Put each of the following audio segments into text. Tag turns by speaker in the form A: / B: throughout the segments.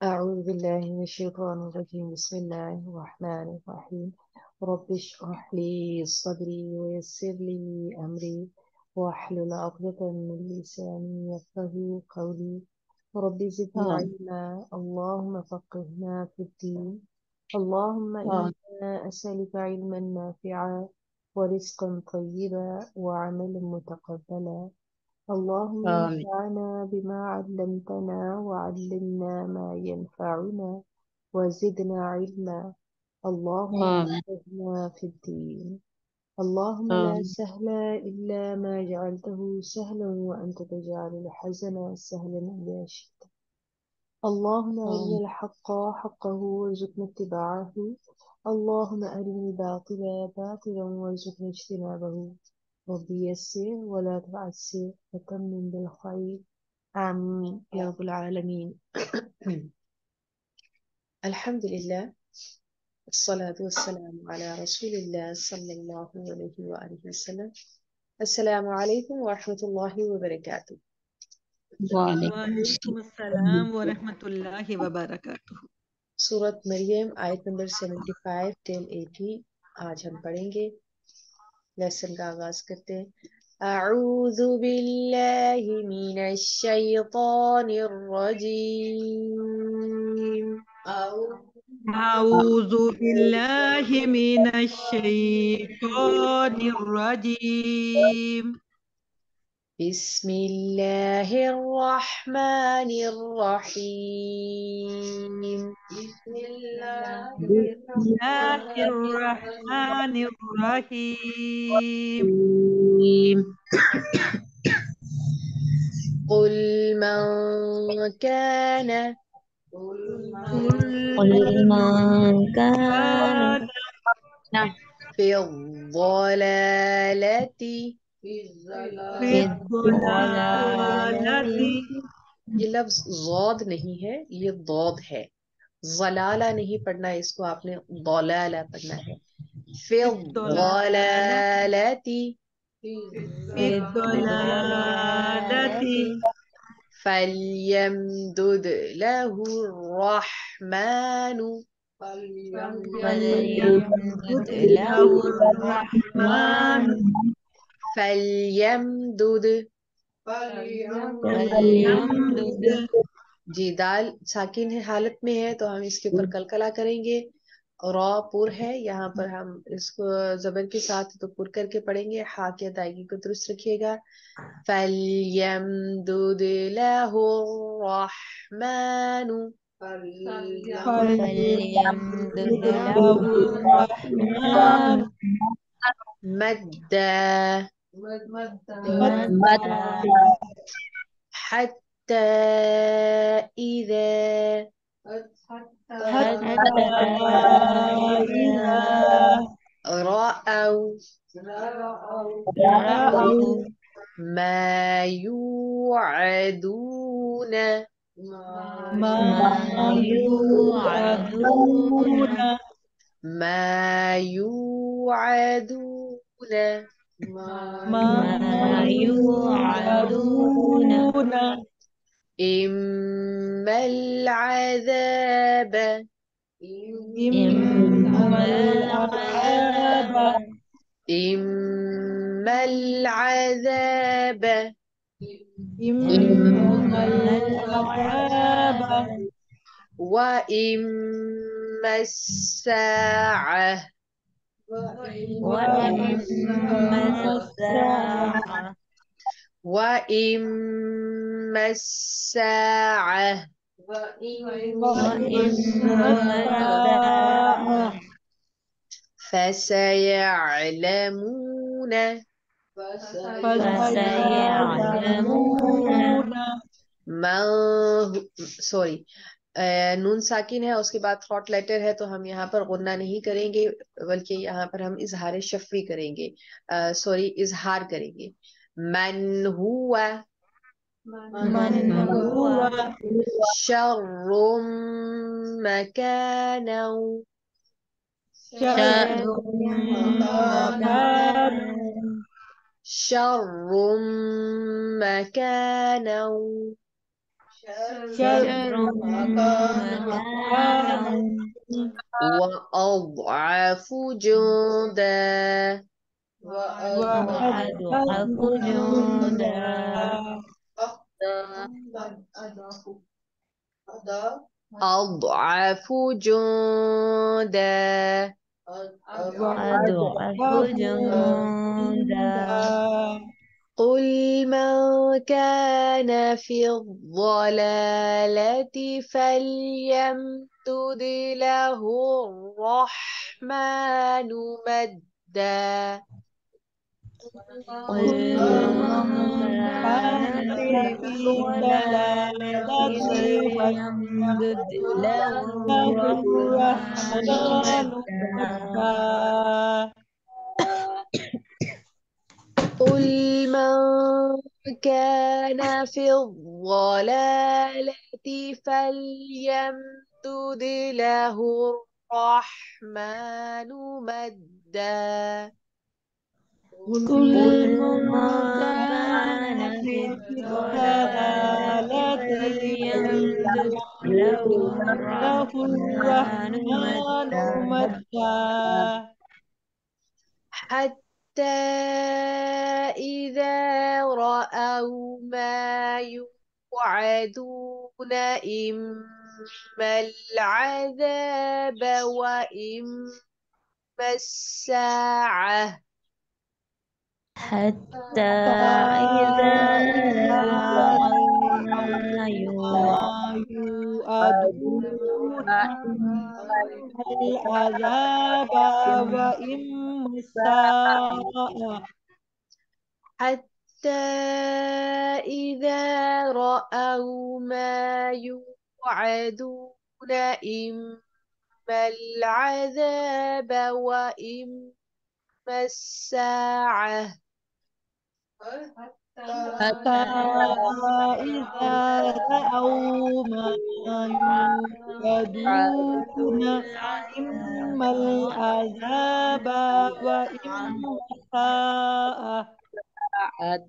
A: أعوذ بالله من الشيطان الرجيم. بسم الله الرحمن الرحيم. رب اشرح لي صدري ويسر لي أمري واحلل عقدة من لساني يفقهوا قولي. رب زدني علما، اللهم فقهنا في الدين. اللهم إنا أسألك علما نافعا ورزقا طيبا وعملا متقبلا. اللهم انفعنا بما علمتنا وعلمنا ما ينفعنا وزدنا علما. اللهم فقهنا في الدين. اللهم لا سهل إلا ما جعلته سهلا وأنت تجعل الحزن سهلا إذا شئت. اللهم أرنا الحق حقه وارزقنا اتباعه. اللهم أرنا الباطل باطلا وارزقنا اجتنابه. رب يسر ولا تعسر وتمم بالخير. آمين يا رب العالمين. الحمد لله والصلاة والسلام على رسول الله صلى الله عليه وآله وسلم. السلام عليكم ورحمة الله وبركاته.
B: وعلیکم السلام ورحمۃ اللہ وبرکاتہ۔
A: سورت مریم آیت نمبر 75 ٹل 80 آج ہم پڑھیں گے۔ لیسن کا آغاز کرتے ہیں۔ اعوذ باللہ من الشیطان الرجیم۔
B: اعوذ باللہ من الشیطان الرجیم۔
A: بسم اللہ الرحمن الرحیم۔ بسم
B: بسم اللہ الرحمن الرحیم۔
A: الرحیم۔ قل من كان في الضلالة یہ لفظ ضاد نہیں ہے، یہ ضاد ہے۔ ضلالہ نہیں پڑھنا، اس کو آپ نے ضلالہ پڑھنا ہے۔ فی الضلالة فلیمدد له الرحمن فلیمدد جی دال ساکن ہے حالت میں ہے تو ہم اس کے اوپر کلکلا کریں گے۔ را پر ہے، یہاں پر ہم اس کو زبر کے ساتھ تو پر کر کے پڑھیں گے۔ ہا کی ادائیگی کو درست رکھیے گا۔ فَلْيَمْدُدْ لَهُ الرَّحْمَنُ مَدًّا حَتَّى إِذَا رَأَوْا ما يوعدون ما يوعدون إما العذاب إما العذاب وإما الساعة وإما الساعة فسيعلمون سوری نون ساکن ہے، اس کے بعد تھروٹ لیٹر ہے تو ہم یہاں پر غنہ نہیں کریں گے بلکہ یہاں پر ہم اظہار شفوی کریں گے، سوری اظہار کریں گے۔ من هو شر مكانا شر مكانا
B: شر
C: شر
B: مكانا
C: مكانا
A: وأضعف جندا
B: وأضعف
C: وأضعف
B: جندا
C: جندا
A: أضعف جندا
C: وأضعف
B: وأضعف
C: جندا
B: جندا
A: قل من كان في الضلالة فليمدد له الرحمن مدا
C: قل
B: قل
C: من
B: من
C: كان
B: كان
C: في
B: في
C: الضلالة
B: الضلالة
C: فليمدد له
B: له
C: الرحمن
B: الرحمن
C: مدا
B: مدا
A: قل من كان في الضلالة فليمدد له الرحمن مدا
B: قل
C: قل
B: من
C: من
B: كان
C: كان في
B: في
C: الضلالة
B: الضلالة
C: فليمدد
B: فليمدد
C: له
B: له
C: الرحمن
B: الرحمن
C: مدا
B: مدا
A: حتى إذا رأوا ما يوعدون إما العذاب وإما الساعة
C: حتى إذا
B: إذا
C: رأوا ما
B: ما يوعدون إما العذاب وإما الساعة
A: حتى إذا رأوا ما يوعدون إما العذاب وإما الساعة
B: حتى إذا رأوا ما يوعدون إما العذاب وإما الساعة
A: عد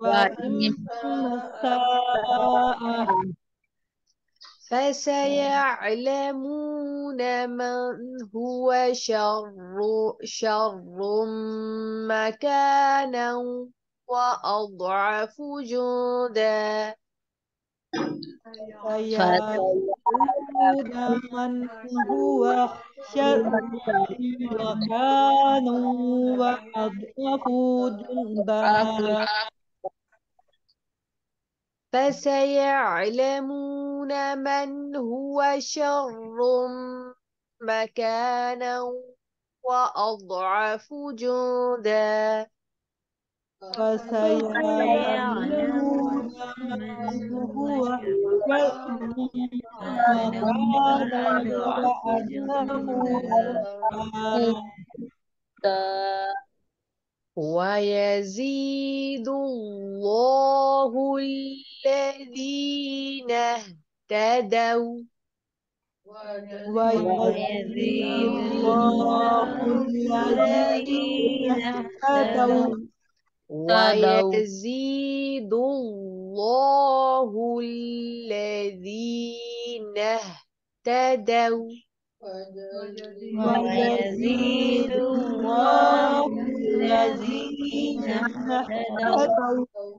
B: وإما الساعة
A: فسيعلمون من هو شر مكانا وأضعف جندا
B: سيعلمون من هو شر مكانا وأضعف جندا
A: فسيعلمون من هو شر مكانا وأضعف جندا
B: فسيعلمون
C: فسيعلمون من
B: من
C: هو
B: هو
C: شر
B: شر
C: مكانا
B: مكانا
C: وأضعف
B: وأضعف
C: جندا
B: جندا
A: ويزيد الله الذين اهتدوا
B: ويزيد
C: ويزيد
B: الله
C: الله
B: الذين
C: الذين
B: اهتدوا
C: اهتدوا
A: ويزيد الله الذين اهتدوا
B: ويزيد
C: ويزيد الله
B: الله
C: الذين
B: الذين
C: اهتدوا
B: اهتدوا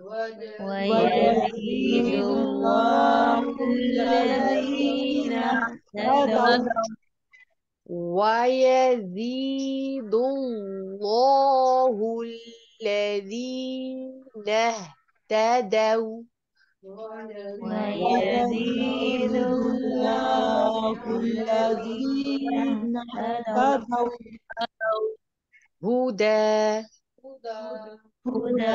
C: ويزيد
B: ويزيد
C: الله
B: الله
C: الذين
B: الذين
C: اهتدوا
B: اهتدوا
A: ويزيد الله الذين اهتدوا
C: ويزيد
B: ويزيد
C: الله
B: الله
C: الذين
B: الذين
C: اهتدوا
B: اهتدوا
A: هدى
C: هدى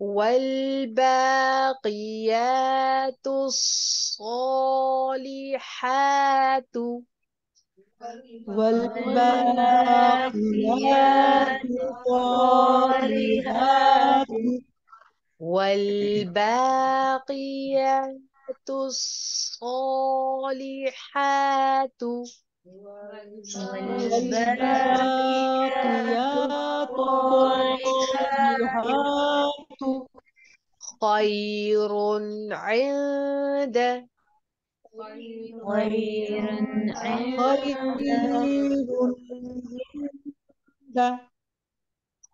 A: والباقيات الصالحات
C: والباقيات
B: والباقيات الصالحات
C: الصالحات
A: والباقيات الصالحات
B: والباقيات
C: والباقيات
B: الصالحات
C: الصالحات
A: خير عند
B: خير عند
C: خير عند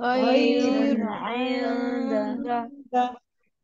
B: خير
C: خير
B: عند
C: عند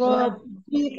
C: ربك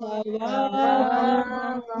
B: ثوابا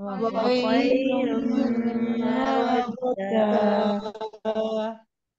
C: وخير
B: وخير مردا
C: مردا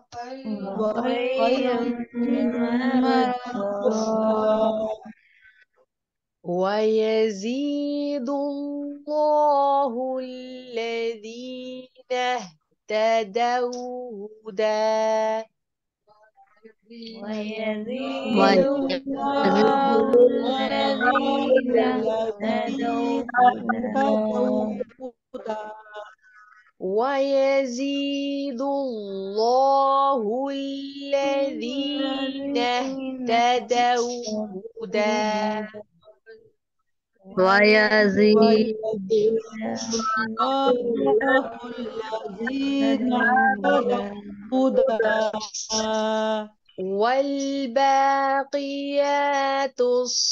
B: وخير
C: وخير
B: مردا
C: مردا
A: ويزيد الله الذين اهتدوا هدى
B: ويزيد
C: ويزيد
B: الله
C: الله
B: الذين اهتدوا
C: الذين اهتدوا
B: هدى
C: هدى
A: ويزيد الله الذين
B: الذين
A: اهتدوا هدى
B: هدى ويزيد
C: ويزيد الله الذين اهتدوا هدى
A: والباقيات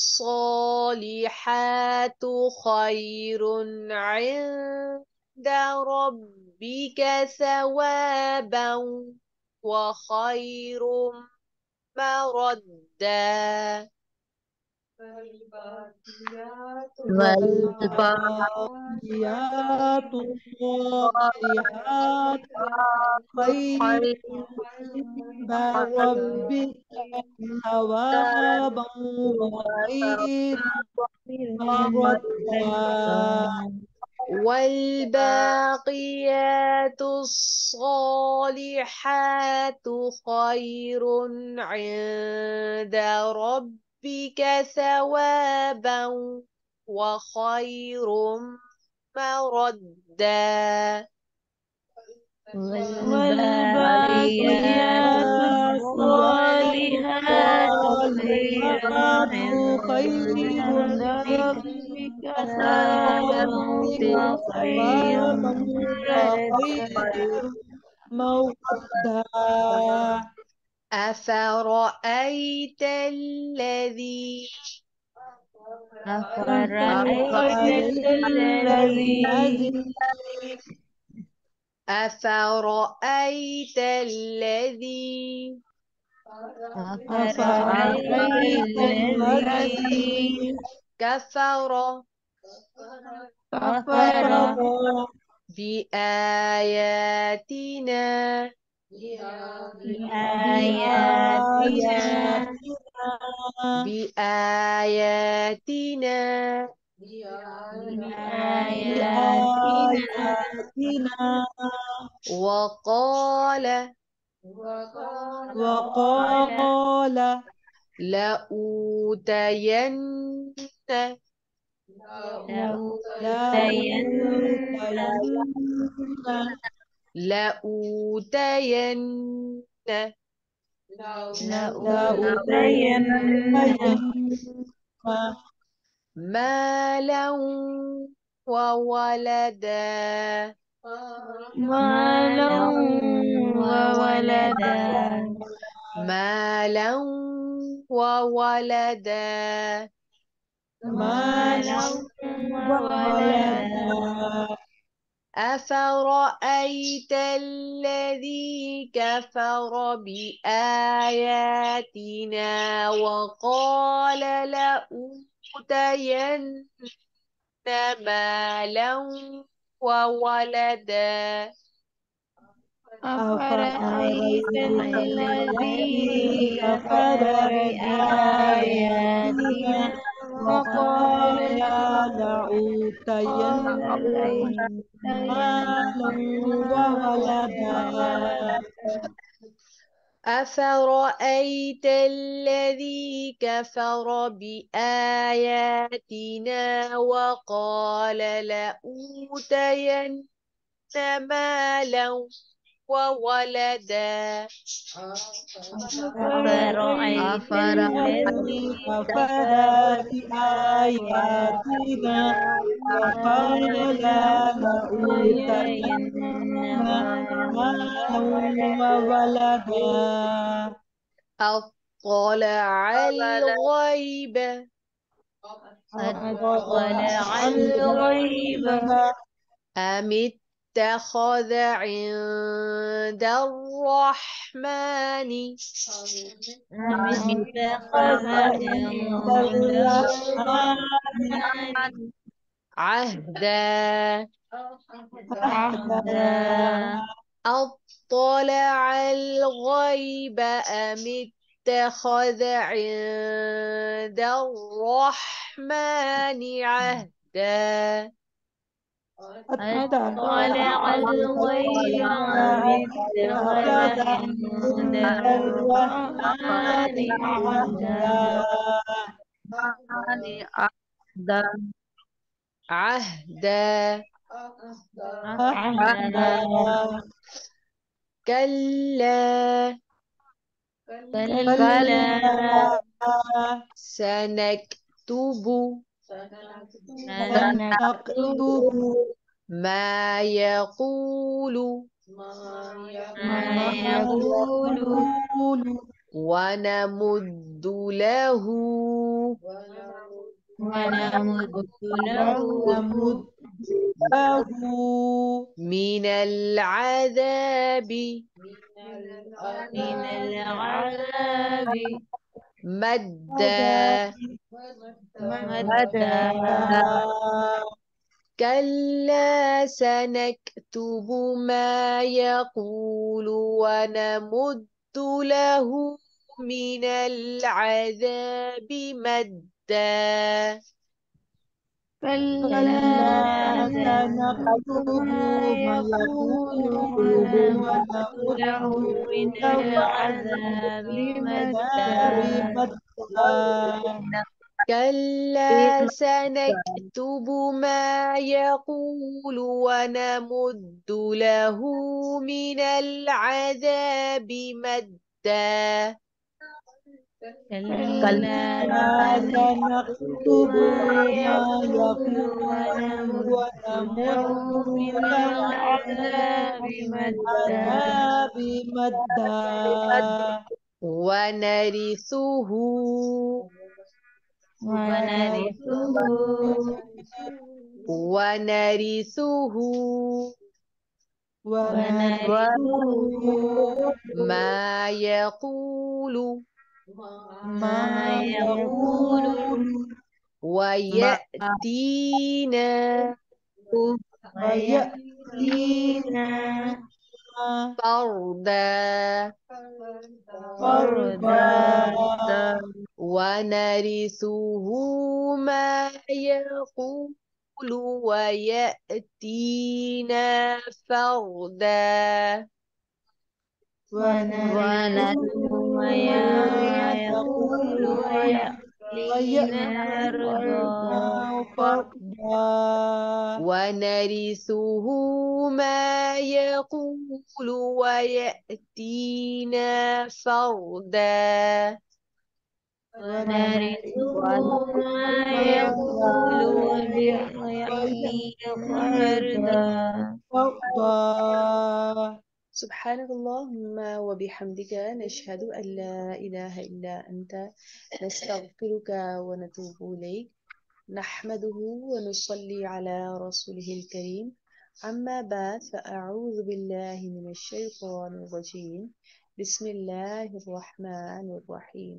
A: الصالحات خير عند ربك ثوابا وخير مردا
C: والباقيات الصالحات خير عند ربك ثوابا وخير مردا
A: والباقيات الصالحات خير عند ربك ثوابا وخير مردا
B: والباقيات
C: والباقيات
B: الصالحات خير
C: الصالحات خير
B: عند
C: عند
B: ربك ثوابا
C: ربك
B: وخير
C: ثوابا
B: مردا
C: وخير مودة
A: أفرأيت الذي
B: أفرأيت
C: الذي
B: الذي
A: أفرأيت الذي
B: أفرأيت
C: أفرأيت الذي
B: الذي
A: كفر
B: كفر
C: كفر
A: بآياتنا
B: بآياتنا
A: بآياتنا
B: بآياتنا
A: وقال
B: وقال
C: وقال
A: لأوتين
B: لأوتين
C: لأوتين
A: لأوتين
B: لأوتين
A: مالا وولدا
B: مالا وولدا
A: مالا وولدا
B: مالا وولدا
A: أفرأيت الذي كفر بآياتنا وقال لأوتين مالا وولدا
B: أفرأيت الذي
C: كفر
B: كفر
C: بآياتنا
B: بآياتنا
C: وقال
B: وقال
C: لأوتين مالا وولدا
A: أفرأيت الذي كفر بآياتنا وقال لأوتين مالا وولدا
B: أفرأيت الذي
C: الذي كفر
B: كفر
C: بآياتنا وقال لأوتين مالا وولدا
A: أطلع الغيب
B: أطلع
C: عن
B: الغيب
A: أم اتخذ عند الرحمن
B: أم اتخذ
C: عند
B: عند
C: الرحمن
B: الرحمن
A: عهدا
B: عهدا
A: أطلع الغيب أم اتخذ عند الرحمن عهدا
B: أطلع الغيب أم اتخذ عند الرحمن عهدا
A: عهدا
B: عهدا
A: كلا
B: كلا
A: سنكتب
B: سنكتب
A: ما يقول
B: ما يقول
A: ونمد له
B: ونمد له
A: من العذاب
B: من العذاب
A: مدا
B: مدا
A: كلا سنكتب ما يقول ونمد له من العذاب مدا
B: كلا
C: سنكتب
B: سنكتب ما
C: ما
B: يقول
C: يقول
B: ونمد
C: ونمد
B: له من العذاب
C: العذاب
B: مدا
C: مدا
A: كلا سنكتب ما يقول ونمد له من العذاب مدا
B: كلا
C: سنكتب
B: ما
C: ما
B: يقول
C: يقول
B: ونمد له
C: ونمد
B: من
C: له
B: العذاب مدا
C: العذاب مدا
A: ونرثه
B: ونرثه
A: ونرثه
B: ونرثه
A: ما يقول
B: ما يقول
A: ويأتينا
B: ويأتينا
A: فردا
B: فردا
A: ونرثه ما يقول ويأتينا فردا
B: ونرثه ما يقول ويأتينا فردا
C: فردا
A: ونرثه ما يقول يقول ويأتينا فردا
B: ونرثه ما يقول ويأتينا فردا.
A: سبحانك اللهم وبحمدك نشهد أن لا إله إلا أنت نستغفرك ونتوب إليك نحمده ونصلي على رسوله الكريم أما بعد فأعوذ بالله من الشيطان الرجيم بسم الله الرحمن الرحيم.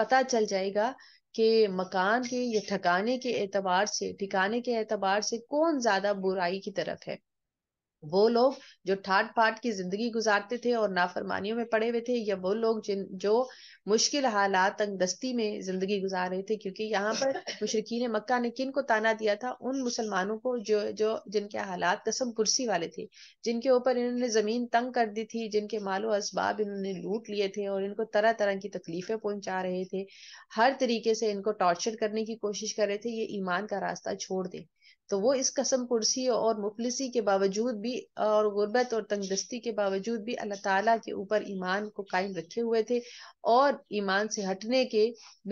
A: پتہ چل جائے گا کہ مکان کے یا ٹھکانے کے اعتبار سے کون زیادہ برائی کی طرف ہے۔ وہ لوگ جو ٹھاٹ پاٹ کی زندگی گزارتے تھے اور نافرمانیوں میں پڑے ہوئے تھے، یا وہ لوگ جو مشکل حالات تنگ دستی میں زندگی گزار رہے تھے؟ کیونکہ یہاں پر مشرکین مکہ نے کن کو تانا دیا تھا؟ ان مسلمانوں کو جو جن کے حالات قسم پرسی والے تھے، جن کے اوپر انہوں نے زمین تنگ کر دی تھی، جن کے مال و اسباب انہوں نے لوٹ لیے تھے اور ان کو طرح طرح کی تکلیفیں پہنچا رہے تھے، ہر طریقے سے ان کو ٹارچر کرنے کی کوشش کر رہے تھے، یہ ایمان کا راستہ چھوڑ دیں۔ تو وہ اس قسم پرسی اور مفلسی کے باوجود بھی اور غربت اور تنگ دستی کے باوجود بھی اللہ تعالیٰ کے اوپر ایمان کو قائم رکھے ہوئے تھے اور ایمان سے ہٹنے کے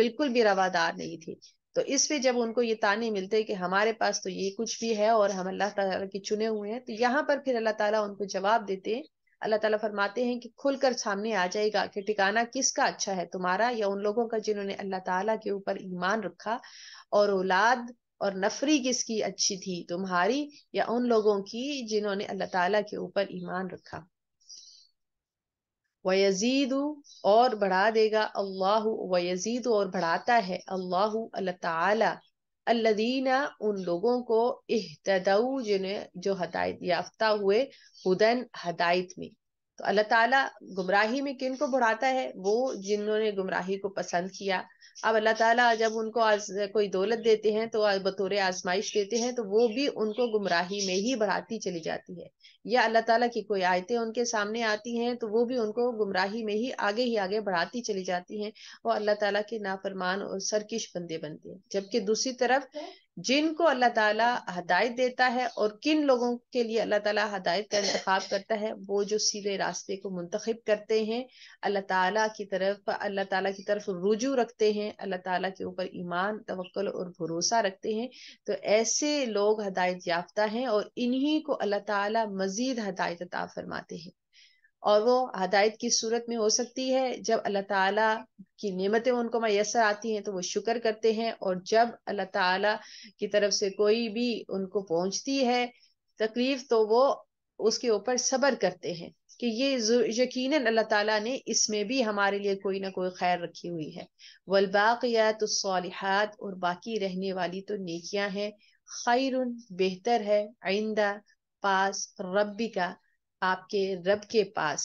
A: بالکل بھی روادار نہیں تھے۔ تو اس پہ جب ان کو یہ تانے ملتے کہ ہمارے پاس تو یہ کچھ بھی ہے اور ہم اللہ تعالیٰ کے چنے ہوئے ہیں، تو یہاں پر پھر اللہ تعالیٰ ان کو جواب دیتے ہیں۔ اللہ تعالیٰ فرماتے ہیں کہ کھل کر سامنے آ جائے گا کہ ٹھکانہ کس کا اچھا ہے، تمہارا یا ان لوگوں کا جنہوں نے اللہ تعالیٰ کے اوپر ایمان رکھا، اور اولاد اور نفری کس کی اچھی تھی، تمہاری یا ان لوگوں کی جنہوں نے اللہ تعالیٰ کے اوپر ایمان رکھا۔ وَيَزِيدُ اور بڑھا دے گا اللہ، وَيَزِيدُ اور بڑھاتا ہے اللہ اللہ تعالیٰ، الذین ان لوگوں کو، اہتدوا جنہیں جو ہدایت یافتہ ہوئے، ہدن ہدایت میں۔ تو اللہ تعالیٰ گمراہی میں کن کو بڑھاتا ہے؟ وہ جنہوں نے گمراہی کو پسند کیا۔ اب اللہ تعالیٰ جب ان کو کوئی دولت دیتے ہیں تو بطور آزمائش دیتے ہیں، تو وہ بھی ان کو گمراہی میں ہی بڑھاتی چلی جاتی ہے، یا اللہ تعالیٰ کی کوئی آیتیں ان کے سامنے آتی ہیں تو وہ بھی ان کو گمراہی میں ہی آگے بڑھاتی چلی جاتی ہیں، وہ اللہ تعالیٰ کے نافرمان اور سرکش بندے بنتے ہیں۔ جبکہ دوسری طرف جن کو اللہ تعالیٰ ہدایت دیتا ہے، اور کن لوگوں کے لیے اللہ تعالیٰ ہدایت کا انتخاب کرتا ہے، وہ جو سیدھے راستے کو منتخب کرتے ہیں، اللہ تعالیٰ کی طرف رجوع رکھتے ہیں، اللہ تعالیٰ کے اوپر ایمان، توکل اور بھروسہ رکھتے ہیں، تو ایسے لوگ ہدایت یافتہ ہیں، اور انہی کو اللہ تعالیٰ مزید ہدایت عطا فرماتے ہیں۔ اور وہ ہدایت کی صورت میں ہو سکتی ہے جب اللہ تعالیٰ کی نعمتیں ان کو میسر آتی ہیں تو وہ شکر کرتے ہیں، اور جب اللہ تعالیٰ کی طرف سے کوئی بھی ان کو پہنچتی ہے تکلیف تو وہ اس کے اوپر صبر کرتے ہیں کہ یہ یقیناً اللہ تعالیٰ نے اس میں بھی ہمارے لیے کوئی نہ کوئی خیر رکھی ہوئی ہے۔ والباقیات الصالحات اور باقی رہنے والی تو نیکیاں ہیں، خیر بہتر ہے، عندہ پاس، ربی کا آپ کے رب کے پاس،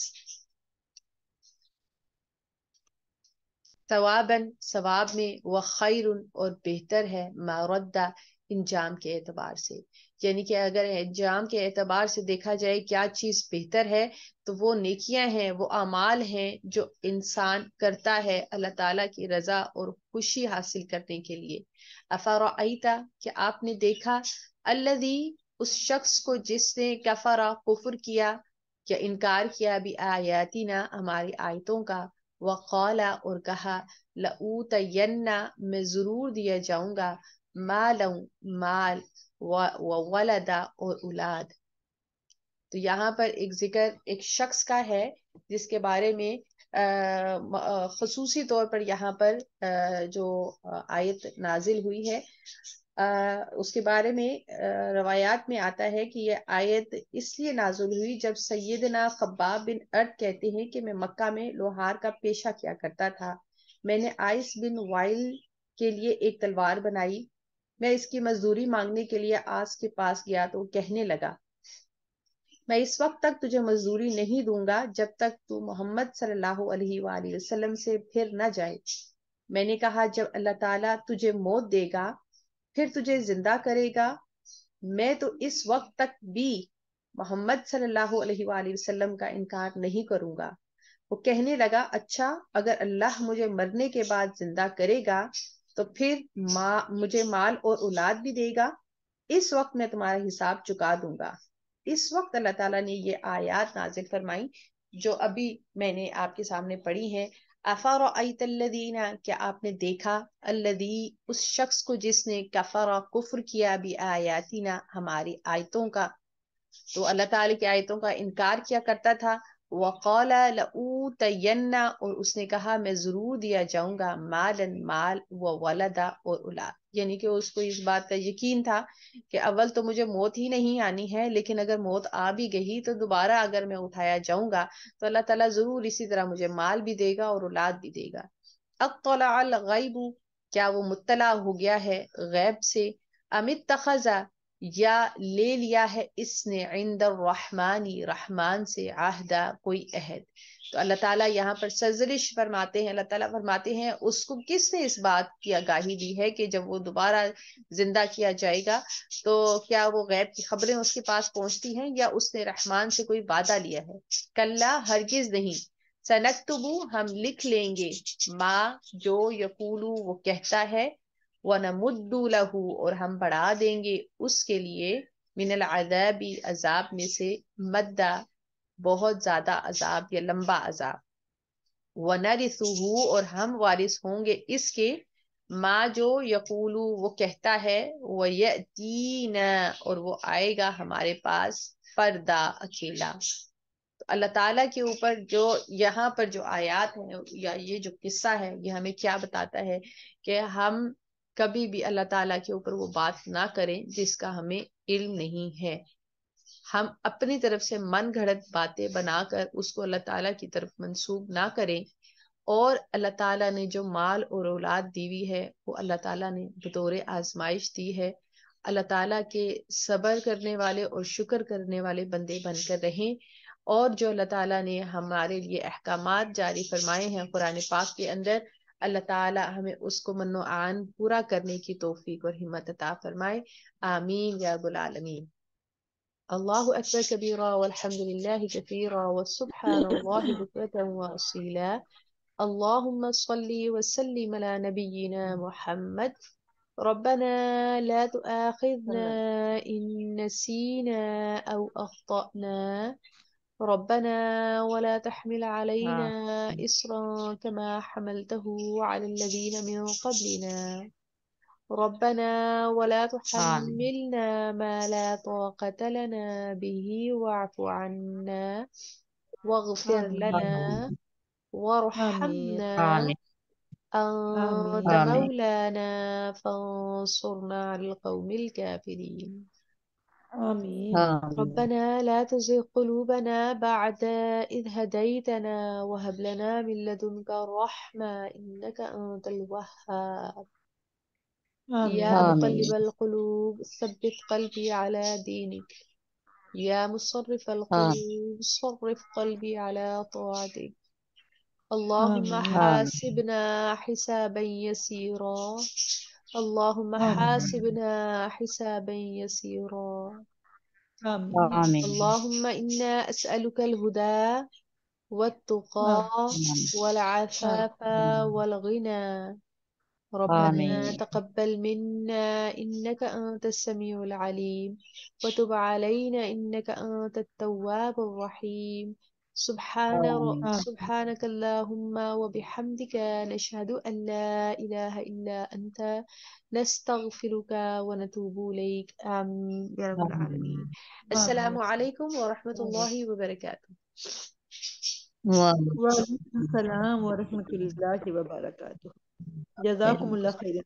A: ثواباً ثواب میں، وخیر اور بہتر ہے، مردہ انجام کے اعتبار سے۔ یعنی کہ اگر انجام کے اعتبار سے دیکھا جائے کیا چیز بہتر ہے تو وہ نیکیاں ہیں، وہ اعمال ہیں جو انسان کرتا ہے اللہ تعالیٰ کی رضا اور خوشی حاصل کرنے کے لیے۔ افرأیت کہ آپ نے دیکھا، الذی اس شخص کو جس نے کفر کفر کیا یا انکار کیا، بآیاتنا ہماری آیتوں کا، وقال اور کہا، لأوتین میں ضرور دیا جاؤں گا، مالا مال، وولدا اور اولاد۔ تو یہاں پر ایک ذکر ایک شخص کا ہے جس کے بارے میں خصوصی طور پر یہاں پر جو آیت نازل ہوئی ہے اس کے بارے میں روایات میں آتا ہے کہ یہ آیت اس لیے نازل ہوئی جب سیدنا خباب بن ارد کہتے ہیں کہ میں مکہ میں لوہار کا پیشہ کیا کرتا تھا، میں نے آئس بن وائل کے لیے ایک تلوار بنائی، میں اس کی مزدوری مانگنے کے لیے آس کے پاس گیا تو کہنے لگا، میں اس وقت تک تجھے مزدوری نہیں دوں گا جب تک تو محمد صلی اللہ علیہ وآلہ وسلم سے پھر نہ جائے۔ میں نے کہا، جب اللہ تعالیٰ تجھے موت دے گا پھر تجھے زندہ کرے گا، میں تو اس وقت تک بھی محمد صلی اللہ علیہ وآلہ وسلم کا انکار نہیں کروں گا۔ وہ کہنے لگا، اچھا اگر اللہ مجھے مرنے کے بعد زندہ کرے گا تو پھر مجھے مال اور اولاد بھی دے گا، اس وقت میں تمہارا حساب چکا دوں گا۔ اس وقت اللہ تعالیٰ نے یہ آیات نازل فرمائی جو ابھی میں نے آپ کے سامنے پڑھی ہیں۔ افرأیت الذین کیا آپ نے دیکھا، الذی اس شخص کو جس نے کفر کفر کیا بآیاتنا ہماری آیتوں کا، تو اللہ تعالیٰ کی آیتوں کا انکار کیا کرتا تھا، وقال لأوتین اور اس نے کہا میں ضرور دیا جاؤں گا، مالن مال، وولدا اور اولاد، یعنی کہ اس کو اس بات کا یقین تھا کہ اول تو مجھے موت ہی نہیں آنی ہے، لیکن اگر موت آ بھی گئی تو دوبارہ اگر میں اٹھایا جاؤں گا تو اللہ تعالیٰ ضرور اسی طرح مجھے مال بھی دے گا اور اولاد بھی دے گا۔ اطلع الغیب، کیا وہ مطلع ہو گیا ہے غیب سے، ام اتخذ، یا لے لیا ہے اس نے عند الرحمانی رحمان سے عہدہ کوئی عہد۔ تو اللہ تعالیٰ یہاں پر سرزنش فرماتے ہیں، اللہ تعالیٰ فرماتے ہیں اس کو کس نے اس بات کی آگاہی دی ہے کہ جب وہ دوبارہ زندہ کیا جائے گا تو کیا وہ غیب کی خبریں اس کے پاس پہنچتی ہیں یا اس نے رحمان سے کوئی وعدہ لیا ہے؟ کلا ہرگز نہیں، سنکتبو ہم لکھ لیں گے، ما جو یقولو وہ کہتا ہے، وَنَمُدُّ لَهُ اور ہم بڑھا دیں گے اس کے لیے، من العذاب عذاب میں سے، مدہ بہت زیادہ عذاب یا لمبا عذاب، وَنَرِثُهُ اور ہم وارث ہوں گے اس کے، ما جو یقولو وہ کہتا ہے، وَيَأْتِينَا اور وہ آئے گا ہمارے پاس فردا اکیلا۔ تو اللہ تعالیٰ کے اوپر جو یہاں پر جو آیات ہیں یا یہ جو قصہ ہے یہ ہمیں کیا بتاتا ہے کہ ہم کبھی بھی اللہ تعالیٰ کے اوپر وہ بات نہ کریں جس کا ہمیں علم نہیں ہے، ہم اپنی طرف سے من گھڑت باتیں بنا کر اس کو اللہ تعالیٰ کی طرف منسوب نہ کریں، اور اللہ تعالیٰ نے جو مال اور اولاد دی ہوئی ہے وہ اللہ تعالیٰ نے بطور آزمائش دی ہے، اللہ تعالیٰ کے صبر کرنے والے اور شکر کرنے والے بندے بن کر رہیں، اور جو اللہ تعالیٰ نے ہمارے لیے احکامات جاری فرمائے ہیں قرآن پاک کے اندر، اللہ تعالیٰ ہمیں اس کو من و عان پورا کرنے کی توفیق اور ہمت عطا فرمائے، آمین یا رب العالمین۔ اللہ اکبر کبیرا والحمد للہ کثیرا والسبحان اللہ بکرة واصیلا، اللهم صل وسلم على نبينا محمد، ربنا لا تؤاخذنا إن نسينا أو أخطأنا، ربنا ولا تحمل علينا إصرا كما حملته على الذين من قبلنا، ربنا ولا تحملنا ما لا طاقة لنا به واعف عنا واغفر لنا
C: آمين
A: وارحمنا
B: آمين
A: أنت
C: آمين
A: مولانا فانصرنا على القوم الكافرين،
C: آمين
A: ربنا لا تزغ قلوبنا بعد إذ هديتنا وهب لنا من لدنك رحمة إنك أنت الوهاب، يا
C: آمين
A: مقلب القلوب ثبت قلبي على دينك، يا مصرف القلوب صرف قلبي على طاعتك، اللهم
C: آمين
A: حاسبنا حسابا يسيرا، اللهم
C: آمين
A: حاسبنا حسابا يسيرا،
C: آمين
A: اللهم إنا أسألك الهدى والتقى والعفاف والغنى، ربنا تقبل منا إنك أنت السميع العليم وتب علينا إنك أنت التواب الرحيم، سبحانك اللهم وبحمدك نشهد أن لا إله إلا أنت نستغفرك ونتوب إليك، آمين يا رب العالمين۔ السلام علیکم ورحمۃ اللہ وبرکاتہ۔
C: وعلیکم السلام ورحمۃ اللہ وبرکاتہ، جزاکم اللہ خیر۔